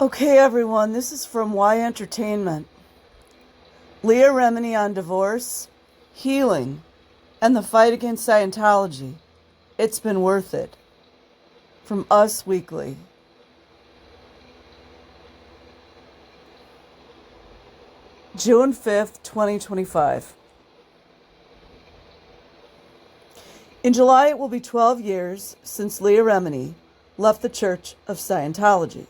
Okay, everyone, this is from Why Entertainment. Leah Remini on divorce, healing, and the fight against Scientology. It's been worth it. From Us Weekly. June 5th, 2025. In July, it will be 12 years since Leah Remini left the Church of Scientology.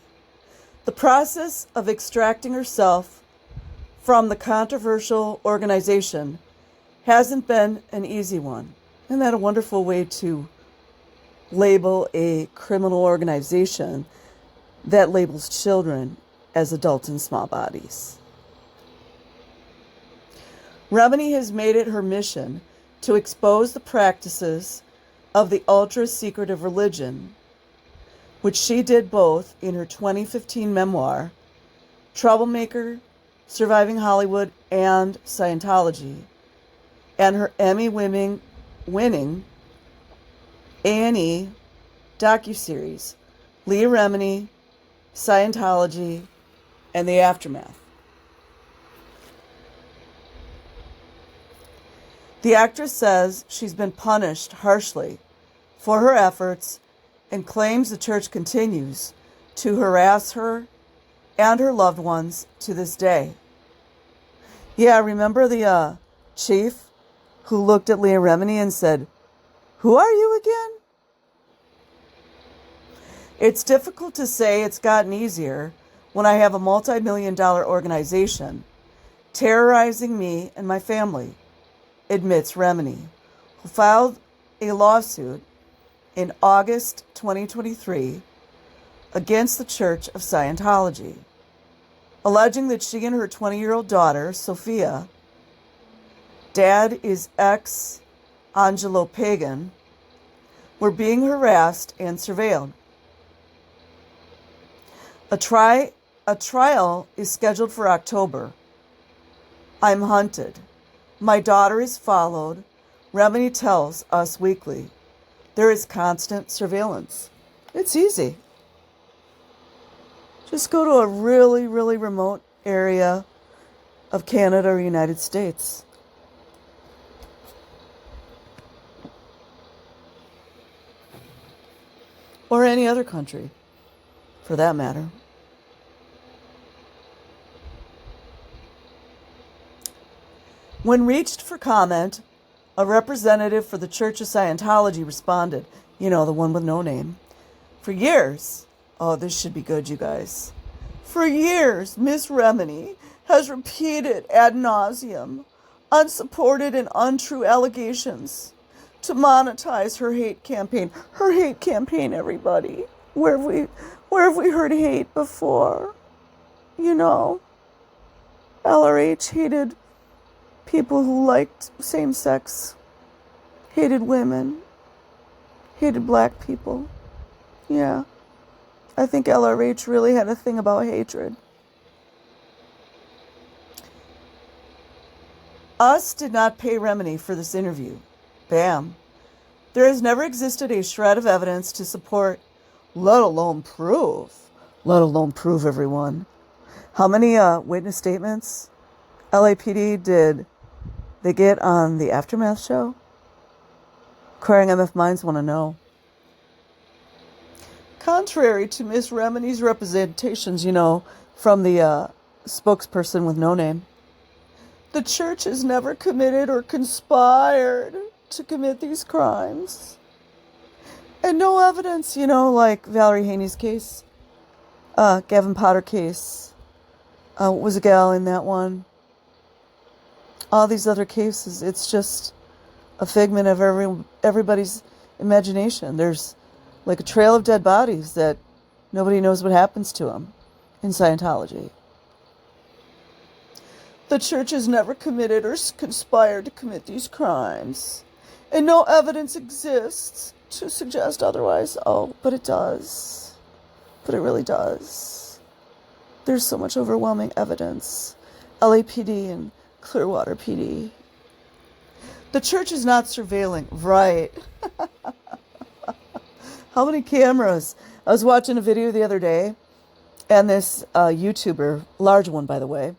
The process of extracting herself from the controversial organization hasn't been an easy one. Isn't that a wonderful way to label a criminal organization that labels children as adults in small bodies? Remini has made it her mission to expose the practices of the ultra-secretive religion, which she did both in her 2015 memoir, Troublemaker, Surviving Hollywood, and Scientology, and her Emmy-winning A&E docuseries, Leah Remini, Scientology, and the Aftermath. The actress says she's been punished harshly for her efforts and claims the church continues to harass her and her loved ones to this day. Yeah, remember the chief who looked at Leah Remini and said, "Who are you again?" It's difficult to say it's gotten easier when I have a multi-million-dollar organization terrorizing me and my family, admits Remini, who filed a lawsuit in August 2023 against the Church of Scientology, alleging that she and her 20-year-old daughter, Sophia, dad is ex-Angelo Pagan, were being harassed and surveilled. A trial is scheduled for October. I'm hunted. My daughter is followed, Remini tells Us Weekly. There is constant surveillance. It's easy. Just go to a really, really remote area of Canada or United States. Or any other country, for that matter. When reached for comment, a representative for the Church of Scientology responded, the one with no name. For years, this should be good, you guys. For years, Miss Remini has repeated ad nauseum unsupported and untrue allegations to monetize her hate campaign. Her hate campaign, everybody. Where have we heard hate before? LRH hated people who liked same-sex, hated women, hated black people. Yeah. I think LRH really had a thing about hatred. Us did not pay Remini for this interview. Bam. There has never existed a shred of evidence to support, let alone prove, everyone. How many witness statements LAPD did they get on the Aftermath show? Crying MF Minds want to know. Contrary to Miss Remini's representations, from the spokesperson with no name, the church has never committed or conspired to commit these crimes. And no evidence, like Valerie Haney's case, Gavin Potter case, was a gal in that one. All these other cases, it's just a figment of everybody's imagination. There's like a trail of dead bodies that nobody knows what happens to them in Scientology. The church has never committed or conspired to commit these crimes, and no evidence exists to suggest otherwise. Oh, but it does. But it really does. There's so much overwhelming evidence. LAPD and Clearwater PD. The church is not surveilling. Right. How many cameras? I was watching a video the other day, And this YouTuber, large one by the way,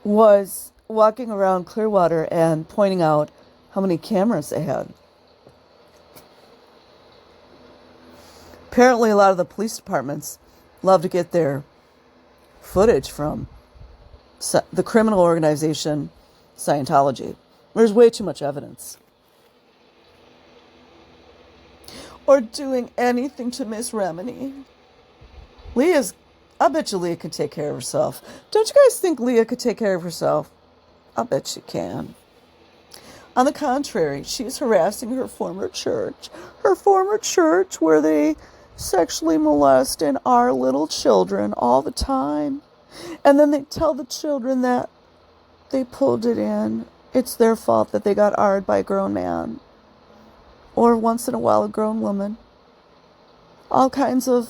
was walking around Clearwater and pointing out how many cameras they had. Apparently a lot of the police departments love to get their footage from the criminal organization Scientology. There's way too much evidence. Or doing anything to Miss Remini. I bet you Leah can take care of herself. Don't you guys think Leah could take care of herself? I bet she can. On the contrary, she's harassing her former church where they sexually molest our little children all the time. And then they tell the children that they pulled it in. It's their fault that they got AR'd by a grown man. Or once in a while a grown woman. All kinds of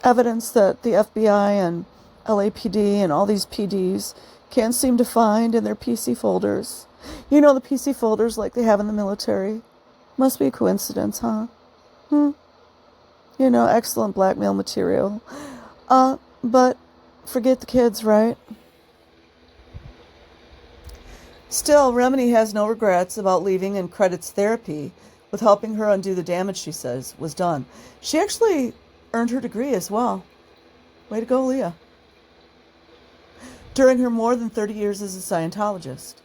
evidence that the FBI and LAPD and all these PDs can't seem to find in their PC folders. You know, the PC folders like they have in the military. Must be a coincidence, huh? You know, excellent blackmail material. But forget the kids, right? Still, Remini has no regrets about leaving and credits therapy with helping her undo the damage she says was done. She actually earned her degree as well. Way to go, Leah. During her more than 30 years as a Scientologist.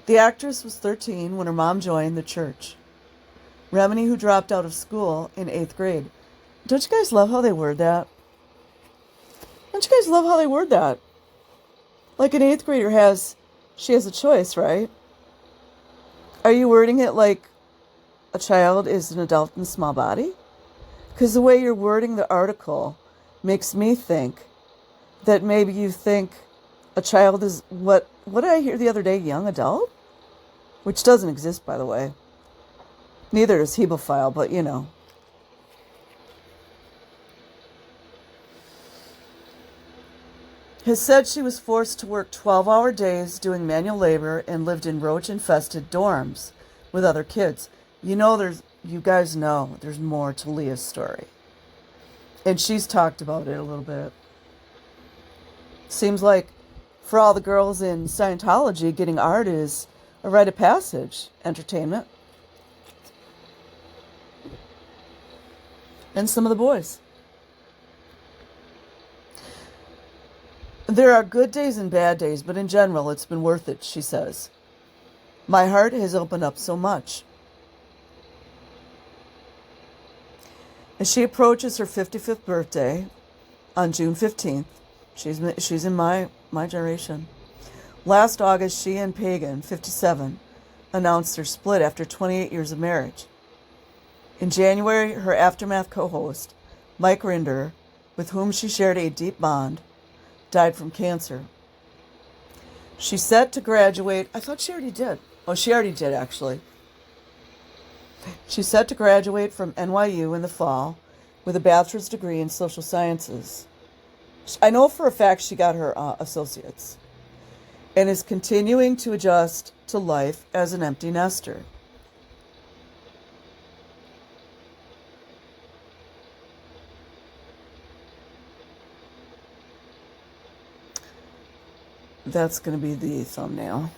The actress was 13 when her mom joined the church. Remini, who dropped out of school in 8th grade. Don't you guys love how they word that? Like an 8th grader she has a choice, right? Are you wording it like a child is an adult in a small body? Because the way you're wording the article makes me think that maybe you think a child is, what did I hear the other day, young adult? Which doesn't exist, by the way. Neither does hebephile, but you know. Has said she was forced to work 12-hour days doing manual labor and lived in roach-infested dorms with other kids. You guys know there's more to Leah's story. And she's talked about it a little bit. Seems like for all the girls in Scientology, getting art is a rite of passage, entertainment. And some of the boys. There are good days and bad days, but in general, it's been worth it, she says. My heart has opened up so much. As she approaches her 55th birthday on June 15th, she's in my generation. Last August, she and Pagan, 57, announced their split after 28 years of marriage. In January, her Aftermath co-host, Mike Rinder, with whom she shared a deep bond, died from cancer. She's set to graduate. I thought she already did. Oh, she already did, actually. She's set to graduate from NYU in the fall with a bachelor's degree in social sciences. I know for a fact she got her associates and is continuing to adjust to life as an empty nester. That's going to be the thumbnail.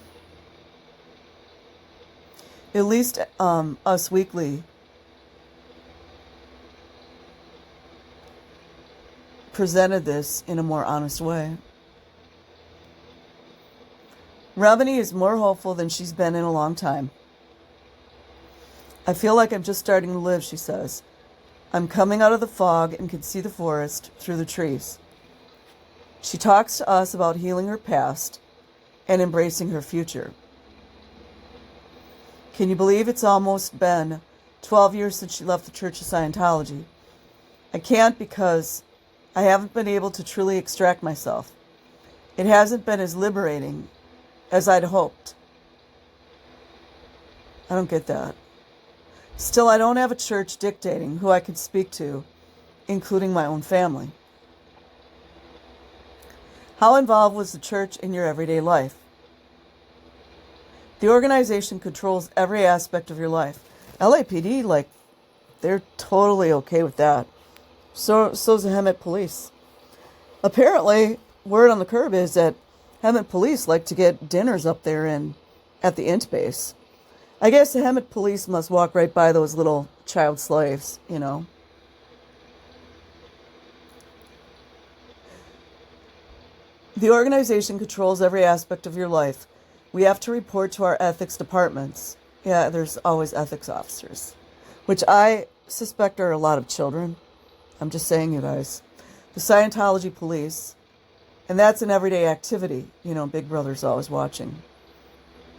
At least Us Weekly presented this in a more honest way. Remini is more hopeful than she's been in a long time. I feel like I'm just starting to live, she says. I'm coming out of the fog and can see the forest through the trees. She talks to us about healing her past and embracing her future. Can you believe it's almost been 12 years since she left the Church of Scientology? I can't because I haven't been able to truly extract myself. It hasn't been as liberating as I'd hoped. I don't get that. Still, I don't have a church dictating who I can speak to, including my own family. How involved was the church in your everyday life? The organization controls every aspect of your life. LAPD, they're totally okay with that. So's the Hemet police. Apparently, word on the curb is that Hemet police like to get dinners up there at the int base. I guess the Hemet police must walk right by those little child slaves, you know. The organization controls every aspect of your life. We have to report to our ethics departments. Yeah, there's always ethics officers, which I suspect are a lot of children. I'm just saying, you guys. The Scientology police, and that's an everyday activity. You know, Big Brother's always watching.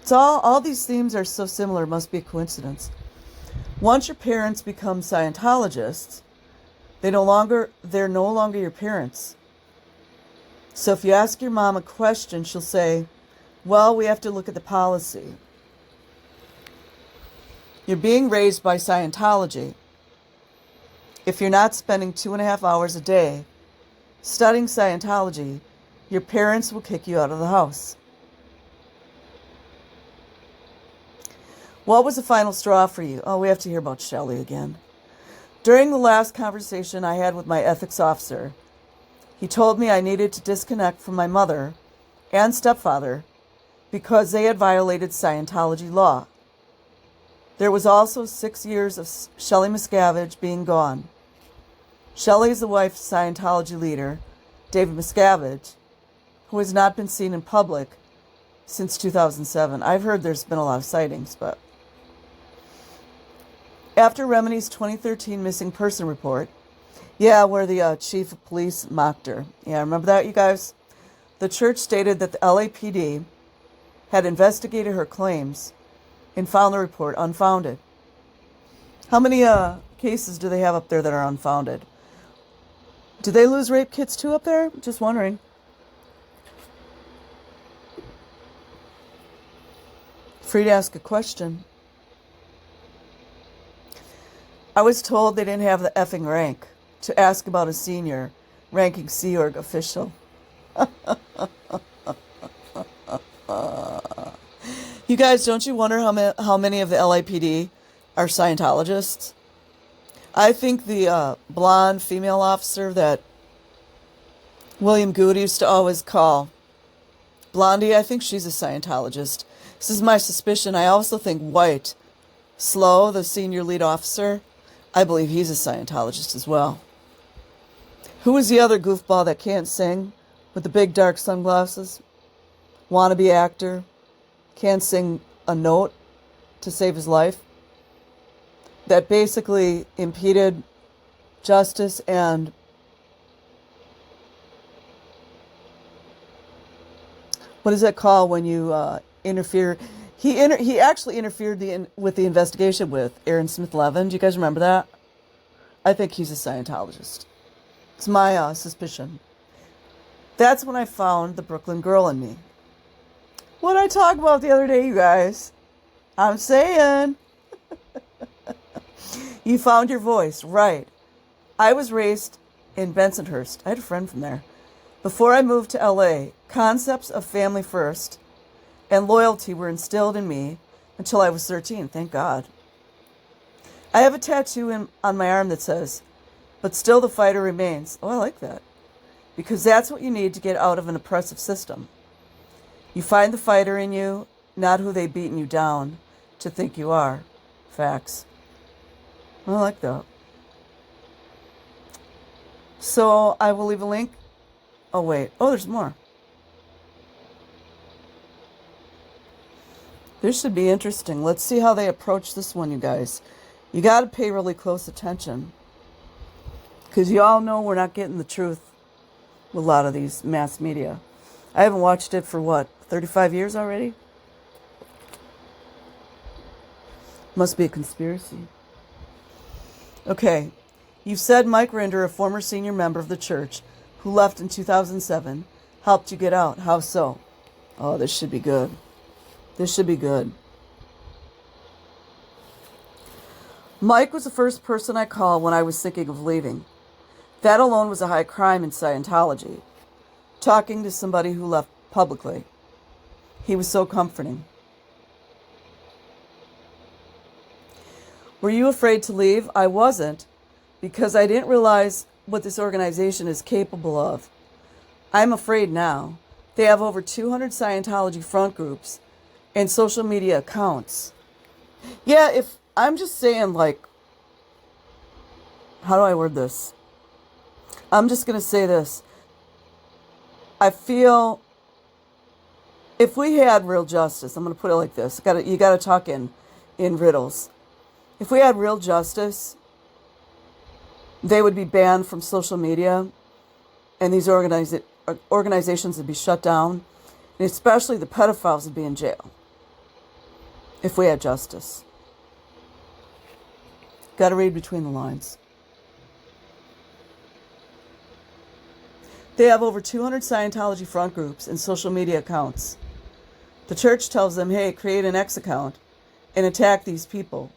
It's all these themes are so similar, must be a coincidence. Once your parents become Scientologists, they're no longer your parents. So if you ask your mom a question, she'll say, well, we have to look at the policy. You're being raised by Scientology. If you're not spending 2.5 hours a day studying Scientology, your parents will kick you out of the house. What was the final straw for you? Oh, we have to hear about Shelley again. During the last conversation I had with my ethics officer, he told me I needed to disconnect from my mother and stepfather because they had violated Scientology law. There was also 6 years of Shelley Miscavige being gone. Shelley is the wife of Scientology leader, David Miscavige, who has not been seen in public since 2007. I've heard there's been a lot of sightings, but... After Remini's 2013 missing person report, yeah, where the chief of police mocked her. Yeah, remember that, you guys? The church stated that the LAPD had investigated her claims and found the report unfounded. How many cases do they have up there that are unfounded? Do they lose rape kits too up there? Just wondering. Free to ask a question. I was told they didn't have the effing rank to ask about a senior ranking Sea Org official. You guys, don't you wonder how many of the LAPD are Scientologists? I think the blonde female officer that William Good used to always call Blondie, I think she's a Scientologist. This is my suspicion. I also think White, Slow, the senior lead officer, I believe he's a Scientologist as well. Who is the other goofball that can't sing with the big dark sunglasses? Wannabe actor. Can't sing a note to save his life. That basically impeded justice and what is that called when you interfere? He actually interfered with the investigation with Aaron Smith-Levin. Do you guys remember that? I think he's a Scientologist. It's my suspicion. That's when I found the Brooklyn girl in me. What did I talk about the other day, you guys? I'm saying. You found your voice, right. I was raised in Bensonhurst. I had a friend from there. Before I moved to LA, concepts of family first and loyalty were instilled in me until I was 13, thank God. I have a tattoo on my arm that says, but still the fighter remains. Oh, I like that. Because that's what you need to get out of an oppressive system. You find the fighter in you, not who they've beaten you down to think you are. Facts. I like that. So I will leave a link. Oh, wait. Oh, there's more. This should be interesting. Let's see how they approach this one, you guys. You got to pay really close attention. Because you all know we're not getting the truth with a lot of these mass media. I haven't watched it for, 35 years already? Must be a conspiracy. Okay. You've said Mike Rinder, a former senior member of the church who left in 2007, helped you get out. How so? Oh, this should be good. This should be good. Mike was the first person I called when I was thinking of leaving. That alone was a high crime in Scientology. Talking to somebody who left publicly. He was so comforting. Were you afraid to leave? I wasn't, because I didn't realize what this organization is capable of. I'm afraid now. They have over 200 Scientology front groups and social media accounts. Yeah, if I'm just saying, like, how do I word this? I'm just going to say this. I feel if we had real justice, I'm going to put it like this. You got to talk in riddles. If we had real justice, they would be banned from social media, and these organizations would be shut down, and especially the pedophiles would be in jail. If we had justice. Got to read between the lines. They have over 200 Scientology front groups and social media accounts. The church tells them, hey, create an X account and attack these people.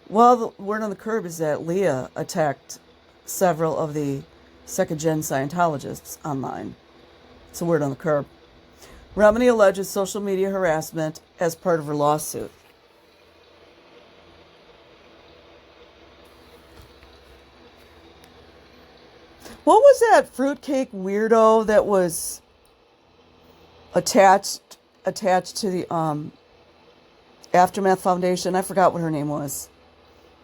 Well, the word on the curb is that Leah attacked several of the second-gen Scientologists online. It's a word on the curb. Remini alleges social media harassment as part of her lawsuit. What was that fruitcake weirdo that was attached to the Aftermath Foundation? I forgot what her name was.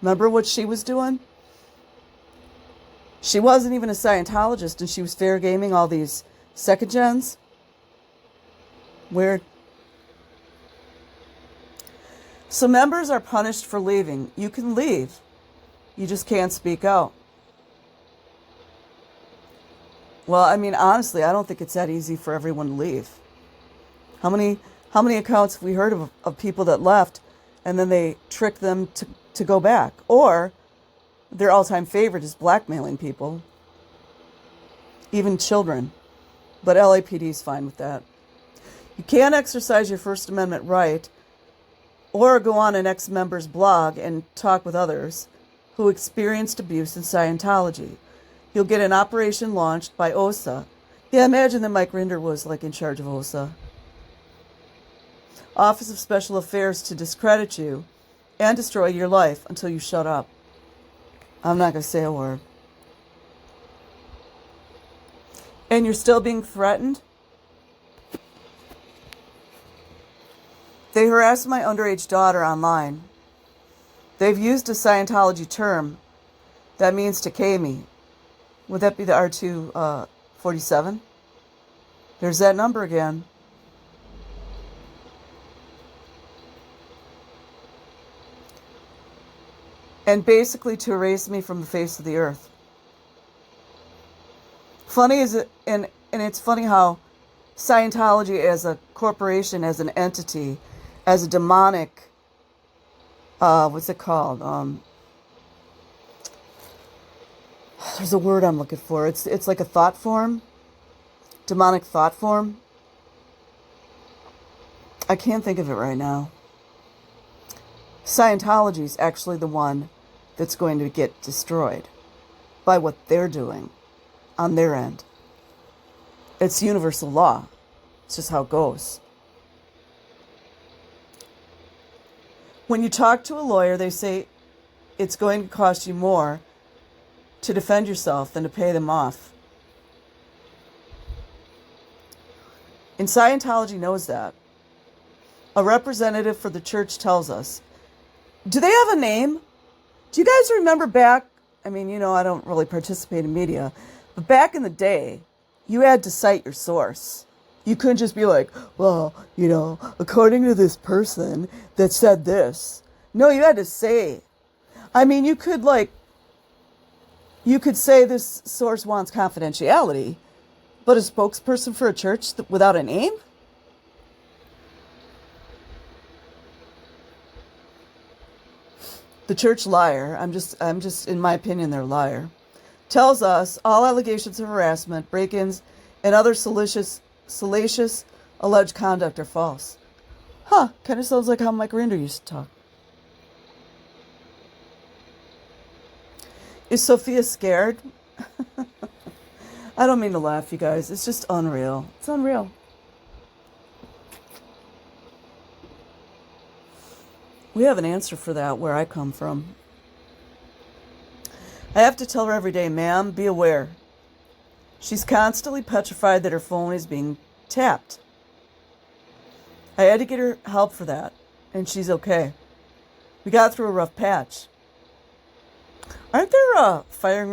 Remember what she was doing? She wasn't even a Scientologist, and she was fair gaming all these second gens. Weird. So members are punished for leaving. You can leave. You just can't speak out. Well, I mean, honestly, I don't think it's that easy for everyone to leave. How many accounts have we heard of people that left and then they trick them to go back? Or their all-time favorite is blackmailing people, even children. But LAPD is fine with that. You can't exercise your First Amendment right or go on an ex-member's blog and talk with others who experienced abuse in Scientology. You'll get an operation launched by OSA. Yeah, imagine that Mike Rinder was like in charge of OSA. Office of Special Affairs to discredit you and destroy your life until you shut up. I'm not going to say a word. And you're still being threatened? They harassed my underage daughter online. They've used a Scientology term that means to K me. Would that be the R247? There's that number again. And basically to erase me from the face of the earth. Funny is it, and it's funny how Scientology as a corporation, as an entity, as a demonic, what's it called? There's a word I'm looking for. It's like a thought form. Demonic thought form. I can't think of it right now. Scientology is actually the one that's going to get destroyed by what they're doing on their end. It's universal law. It's just how it goes. When you talk to a lawyer, they say it's going to cost you more to defend yourself than to pay them off. And Scientology knows that. A representative for the church tells us. Do they have a name? Do you guys remember back? I mean, you know, I don't really participate in media, but back in the day, you had to cite your source. You couldn't just be like, well, you know, according to this person that said this. No, you had to say. I mean, you could say this source wants confidentiality, but a spokesperson for a church without a name? The church liar, I'm just in my opinion, they're a liar, tells us all allegations of harassment, break-ins, and other salacious alleged conduct are false. Huh, kind of sounds like how Mike Rinder used to talk. Is Sophia scared? I don't mean to laugh, you guys. It's just unreal. It's unreal. We have an answer for that where I come from. I have to tell her every day, ma'am, be aware. She's constantly petrified that her phone is being tapped. I had to get her help for that, and she's okay. We got through a rough patch. Aren't there firing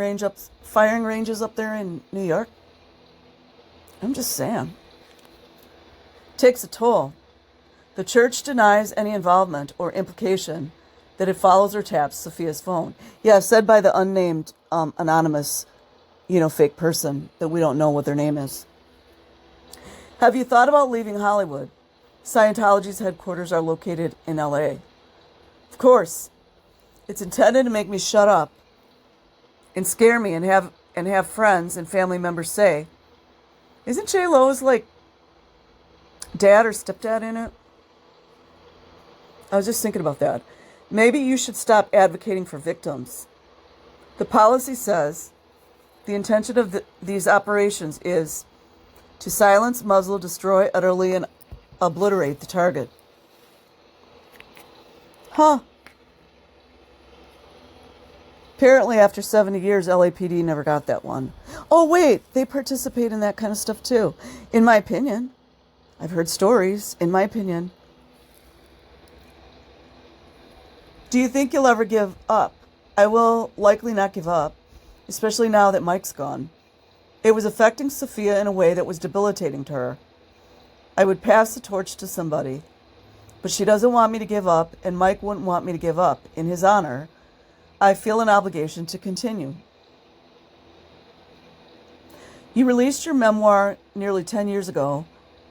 ranges up there in New York? I'm just saying. Takes a toll. The church denies any involvement or implication that it follows or taps Sophia's phone. Yeah, said by the unnamed, anonymous, fake person that we don't know what their name is. Have you thought about leaving Hollywood? Scientology's headquarters are located in LA. Of course. It's intended to make me shut up and scare me and have friends and family members say, isn't J-Lo's like dad or stepdad in it? I was just thinking about that. Maybe you should stop advocating for victims. The policy says the intention of these operations is to silence, muzzle, destroy, utterly, and obliterate the target. Huh. Apparently, after 70 years, LAPD never got that one. Oh, wait, they participate in that kind of stuff too. In my opinion. I've heard stories, in my opinion. Do you think you'll ever give up? I will likely not give up, especially now that Mike's gone. It was affecting Sophia in a way that was debilitating to her. I would pass the torch to somebody, but she doesn't want me to give up, and Mike wouldn't want me to give up. In his honor, I feel an obligation to continue. You released your memoir nearly 10 years ago,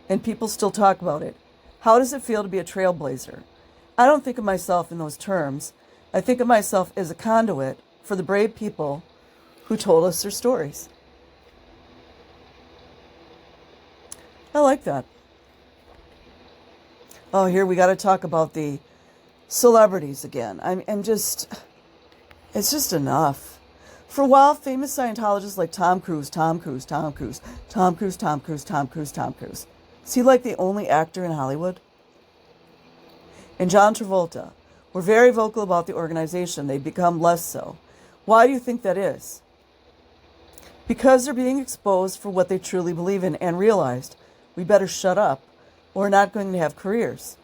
and people still talk about it. How does it feel to be a trailblazer? I don't think of myself in those terms. I think of myself as a conduit for the brave people who told us their stories. I like that. Oh, here we got to talk about the celebrities again. It's just enough. For a while, famous Scientologists like Tom Cruise. Is he like the only actor in Hollywood? And John Travolta were very vocal about the organization. They've become less so. Why do you think that is? Because they're being exposed for what they truly believe in and realized we better shut up or we're not going to have careers.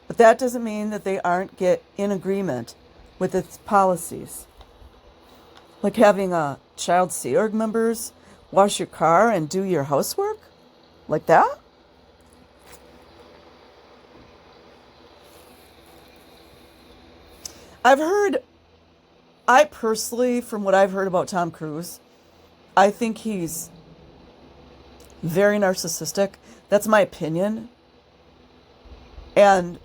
But that doesn't mean that they aren't in agreement with its policies. Like having child Sea Org members wash your car and do your housework? Like that? I personally, from what I've heard about Tom Cruise, I think he's very narcissistic. That's my opinion. And,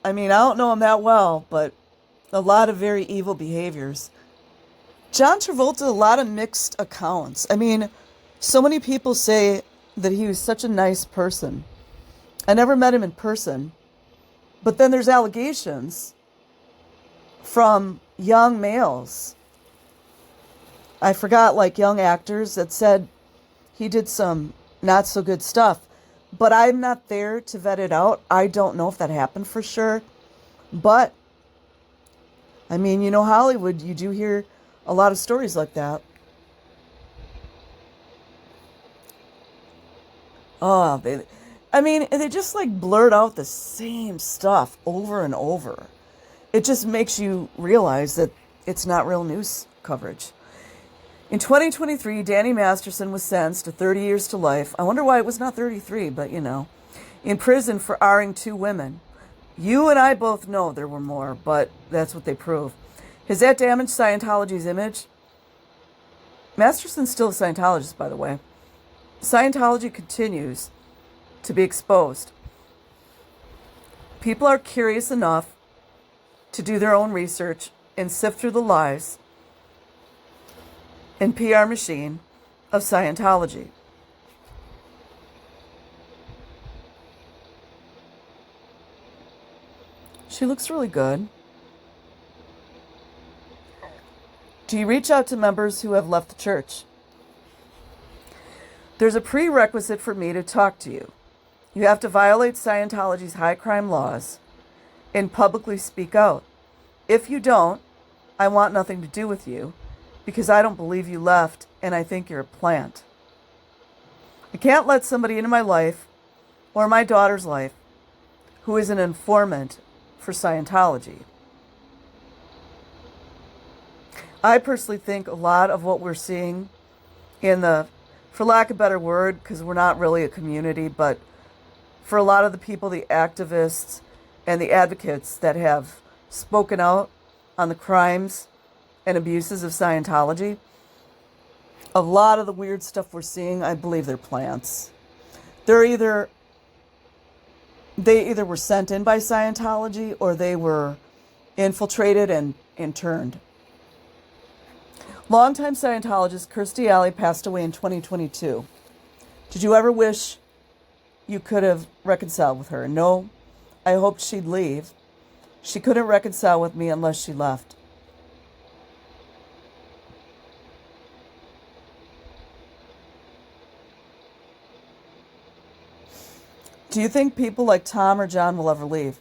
I don't know him that well, but a lot of very evil behaviors. John Travolta, a lot of mixed accounts. So many people say that he was such a nice person. I never met him in person. But then there's allegations from young males. I forgot, like young actors that said he did some not so good stuff. But I'm not there to vet it out. I don't know if that happened for sure. But, Hollywood, you do hear a lot of stories like that. Oh, they just like blurt out the same stuff over and over. It just makes you realize that it's not real news coverage. In 2023, Danny Masterson was sentenced to 30 years to life. I wonder why it was not 33, but in prison for R-ing 2 women. You and I both know there were more, but that's what they prove. Has that damaged Scientology's image? Masterson's still a Scientologist, by the way. Scientology continues to be exposed. People are curious enough to do their own research and sift through the lies and PR machine of Scientology. She looks really good. Do you reach out to members who have left the church? There's a prerequisite for me to talk to you. You have to violate Scientology's high crime laws and publicly speak out. If you don't, I want nothing to do with you, because I don't believe you left, and I think you're a plant. I can't let somebody into my life or my daughter's life who is an informant for Scientology. I personally think a lot of what we're seeing in the, for lack of a better word, because we're not really a community, but for a lot of the people, the activists and the advocates that have spoken out on the crimes and abuses of Scientology, a lot of the weird stuff we're seeing, I believe they're plants. They either were sent in by Scientology or they were infiltrated and turned. Longtime Scientologist Kirstie Alley passed away in 2022. Did you ever wish you could have reconciled with her? No, I hoped she'd leave. She couldn't reconcile with me unless she left. Do you think people like Tom or John will ever leave?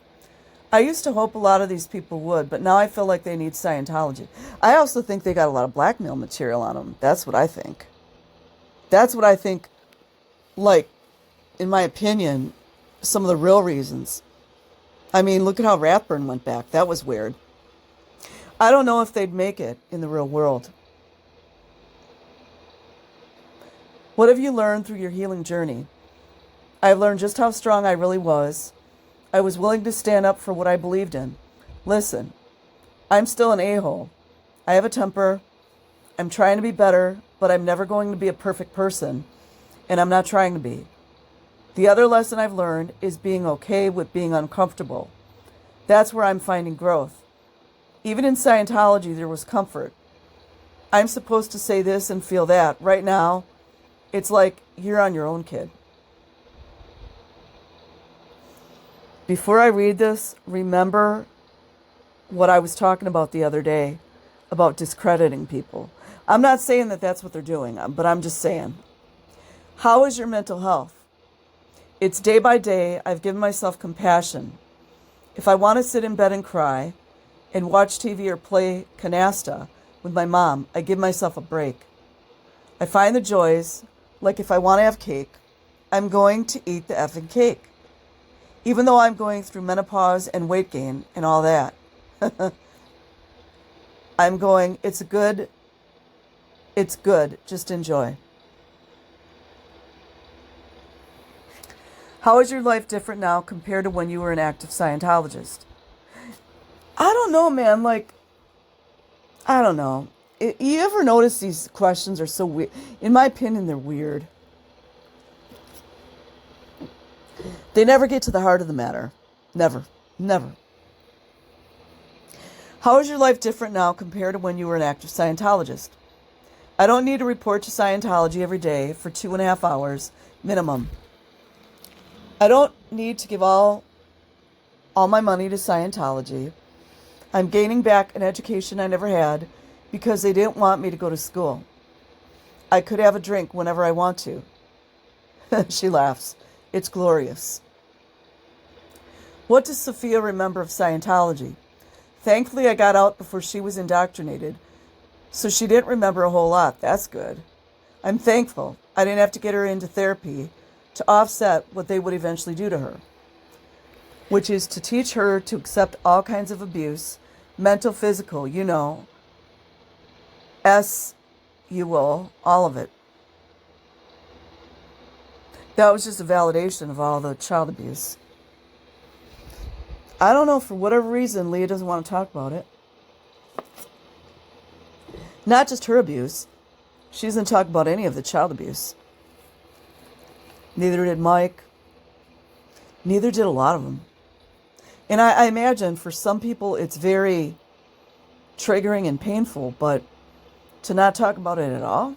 I used to hope a lot of these people would, but now I feel like they need Scientology. I also think they got a lot of blackmail material on them. That's what I think. That's what I think, like, in my opinion, some of the real reasons. I mean, look at how Rathburn went back. That was weird. I don't know if they'd make it in the real world. What have you learned through your healing journey? I've learned just how strong I really was. I was willing to stand up for what I believed in. Listen, I'm still an a-hole. I have a temper. I'm trying to be better, but I'm never going to be a perfect person, and I'm not trying to be. The other lesson I've learned is being okay with being uncomfortable. That's where I'm finding growth. Even in Scientology, there was comfort. I'm supposed to say this and feel that. Right now, it's like you're on your own, kid. Before I read this, remember what I was talking about the other day about discrediting people. I'm not saying that that's what they're doing, but I'm just saying. How is your mental health? It's day by day. I've given myself compassion. If I want to sit in bed and cry and watch TV or play canasta with my mom, I give myself a break. I find the joys, like if I want to have cake, I'm going to eat the effing cake. Even though I'm going through menopause and weight gain and all that. I'm going, it's good, just enjoy. How is your life different now compared to when you were an active Scientologist? I don't know, man, I don't know. You ever notice these questions are so weird? In my opinion, they're weird. They never get to the heart of the matter. Never. How is your life different now compared to when you were an active Scientologist? I don't need to report to Scientology every day for 2.5 hours minimum. I don't need to give all my money to Scientology. I'm gaining back an education I never had because they didn't want me to go to school. I could have a drink whenever I want to. She laughs. It's glorious. What does Sophia remember of Scientology? Thankfully, I got out before she was indoctrinated, so she didn't remember a whole lot. That's good. I'm thankful I didn't have to get her into therapy to offset what they would eventually do to her, which is to teach her to accept all kinds of abuse, mental, physical, all of it. That was just a validation of all the child abuse. I don't know, for whatever reason, Leah doesn't want to talk about it. Not just her abuse. She doesn't talk about any of the child abuse. Neither did Mike. Neither did a lot of them. And I imagine for some people it's very triggering and painful, but to not talk about it at all?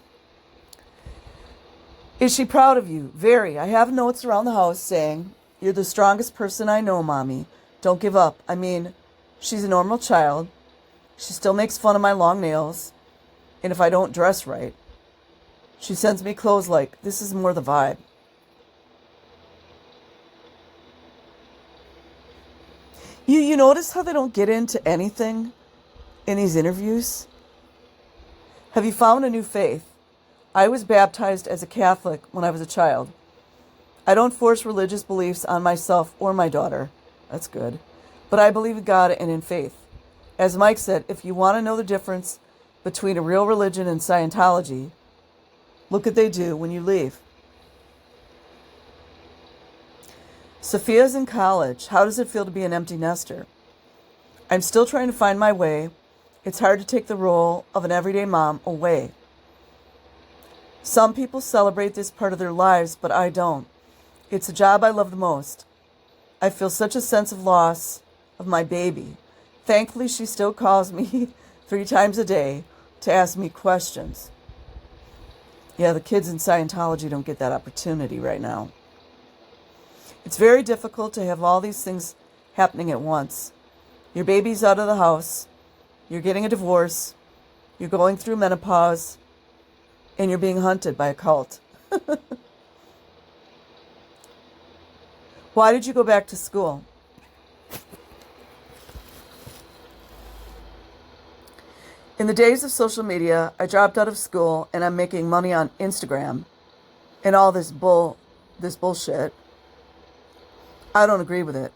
Is she proud of you? Very. I have notes around the house saying, "You're the strongest person I know, Mommy. Don't give up." I mean, she's a normal child. She still makes fun of my long nails. And if I don't dress right, she sends me clothes like, this is more the vibe. You notice how they don't get into anything in these interviews? Have you found a new faith? I was baptized as a Catholic when I was a child. I don't force religious beliefs on myself or my daughter. That's good. But I believe in God and in faith. As Mike said, if you want to know the difference between a real religion and Scientology, look what they do when you leave. Sophia's in college. How does it feel to be an empty nester? I'm still trying to find my way. It's hard to take the role of an everyday mom away. Some people celebrate this part of their lives, but I don't. It's a job I love the most. I feel such a sense of loss of my baby. Thankfully, she still calls me 3 times a day to ask me questions. Yeah, the kids in Scientology don't get that opportunity right now. It's very difficult to have all these things happening at once. Your baby's out of the house, you're getting a divorce, you're going through menopause, and you're being hunted by a cult. Why did you go back to school? In the days of social media, I dropped out of school and I'm making money on Instagram and all this bullshit. I don't agree with it.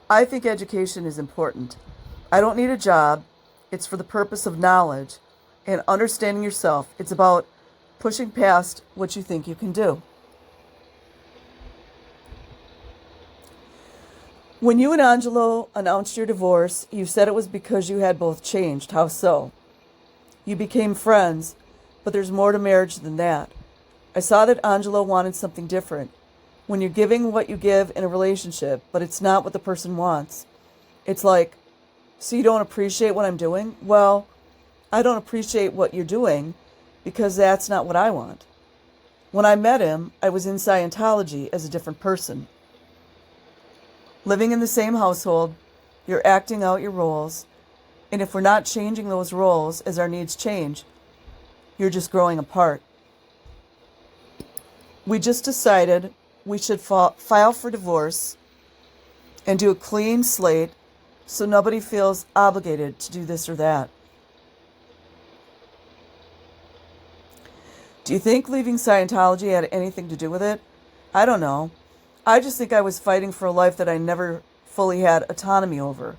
I think education is important. I don't need a job. It's for the purpose of knowledge and understanding yourself. It's about pushing past what you think you can do. When you and Angelo announced your divorce, you said it was because you had both changed. How so? You became friends, but there's more to marriage than that. I saw that Angelo wanted something different. When you're giving what you give in a relationship, but it's not what the person wants. It's like, so you don't appreciate what I'm doing? Well, I don't appreciate what you're doing because that's not what I want. When I met him, I was in Scientology as a different person. Living in the same household, you're acting out your roles, and if we're not changing those roles as our needs change, you're just growing apart. We just decided we should file for divorce and do a clean slate so nobody feels obligated to do this or that. Do you think leaving Scientology had anything to do with it? I don't know. I just think I was fighting for a life that I never fully had autonomy over.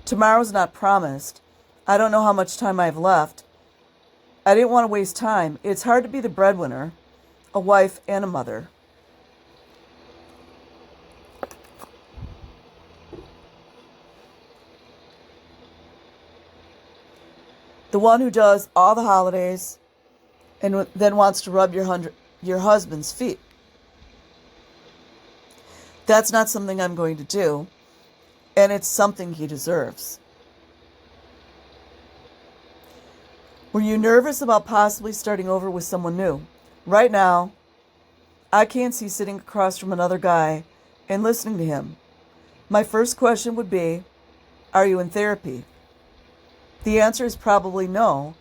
Tomorrow's not promised. I don't know how much time I have left. I didn't want to waste time. It's hard to be the breadwinner, a wife, and a mother. The one who does all the holidays and then wants to rub your husband's feet. That's not something I'm going to do, and it's something he deserves. Were you nervous about possibly starting over with someone new? Right now, I can't see sitting across from another guy and listening to him. My first question would be, are you in therapy? The answer is probably no,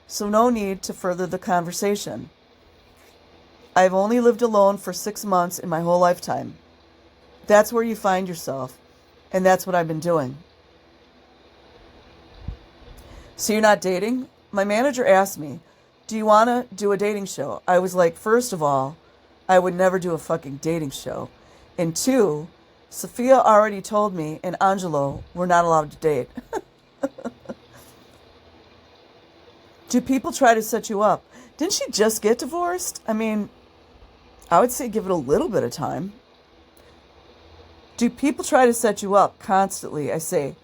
so no need to further the conversation. I've only lived alone for 6 months in my whole lifetime. That's where you find yourself, and that's what I've been doing. So you're not dating? My manager asked me, do you want to do a dating show? I was like, first of all, I would never do a fucking dating show. And 2, Sophia already told me and Angelo we're not allowed to date. Do people try to set you up? Didn't she just get divorced? I mean, I would say give it a little bit of time. Do people try to set you up constantly? I say,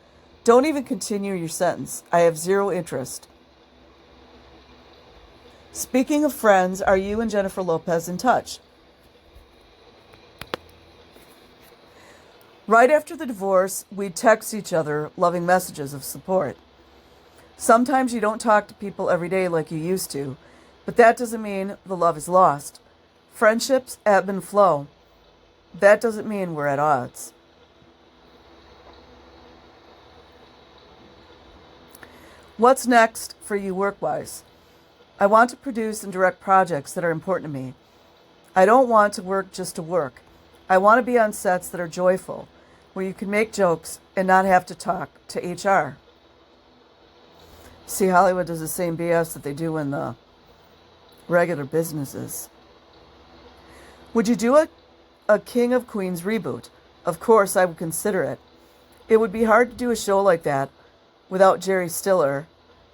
don't even continue your sentence. I have zero interest. Speaking of friends, are you and Jennifer Lopez in touch? Right after the divorce, we'd text each other loving messages of support. Sometimes you don't talk to people every day like you used to, but that doesn't mean the love is lost. Friendships ebb and flow. That doesn't mean we're at odds. What's next for you work-wise? I want to produce and direct projects that are important to me. I don't want to work just to work. I want to be on sets that are joyful, where you can make jokes and not have to talk to HR. See, Hollywood does the same BS that they do in the regular businesses. Would you do a King of Queens reboot? Of course, I would consider it. It would be hard to do a show like that without Jerry Stiller,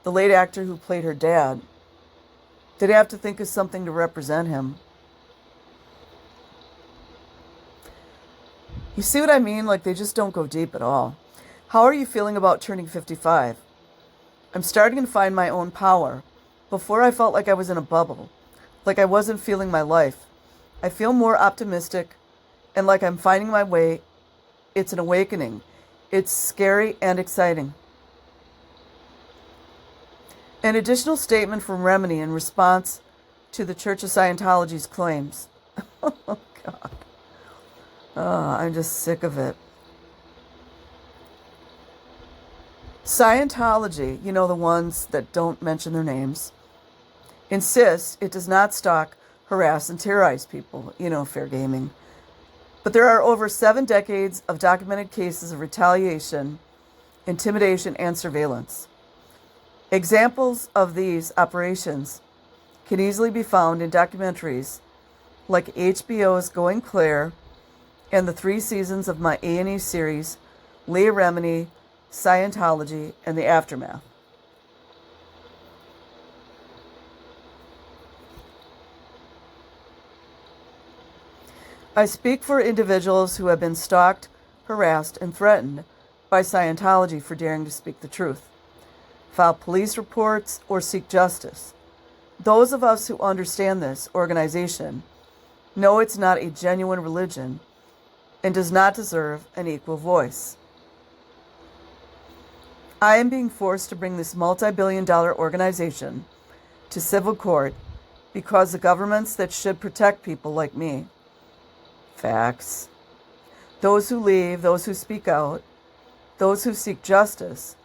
the late actor who played her dad. They'd have to think of something to represent him. You see what I mean? Like, they just don't go deep at all. How are you feeling about turning 55? I'm starting to find my own power. Before, I felt like I was in a bubble, like I wasn't feeling my life. I feel more optimistic and like I'm finding my way. It's an awakening. It's scary and exciting. An additional statement from Remini in response to the Church of Scientology's claims. Oh, God. Oh, I'm just sick of it. Scientology, you know, the ones that don't mention their names, insists it does not stalk, harass, and terrorize people. You know, fair gaming. But there are over 7 decades of documented cases of retaliation, intimidation, and surveillance. Examples of these operations can easily be found in documentaries like HBO's Going Clear and the 3 seasons of my A&E series, Leah Remini, Scientology, and the Aftermath. I speak for individuals who have been stalked, harassed, and threatened by Scientology for daring to speak the truth, file police reports, or seek justice. Those of us who understand this organization know it's not a genuine religion and does not deserve an equal voice. I am being forced to bring this multi-billion-dollar organization to civil court because the governments that should protect people like me, facts, those who leave, those who speak out, those who seek justice,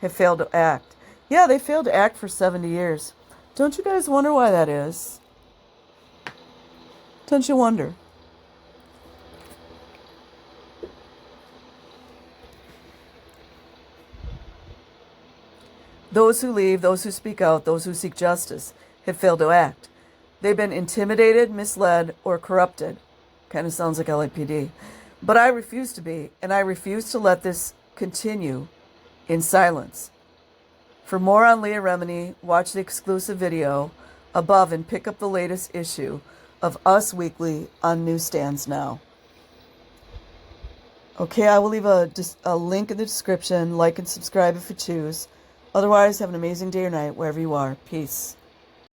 have failed to act. Yeah, they failed to act for 70 years. Don't you guys wonder why that is? Don't you wonder? Those who leave, those who speak out, those who seek justice have failed to act. They've been intimidated, misled, or corrupted. Kind of sounds like LAPD. But I refuse to be, and I refuse to let this continue in silence. For more on Leah Remini, watch the exclusive video above and pick up the latest issue of Us Weekly on newsstands now. Okay, I will leave a link in the description. Like and subscribe if you choose. Otherwise, have an amazing day or night wherever you are. Peace.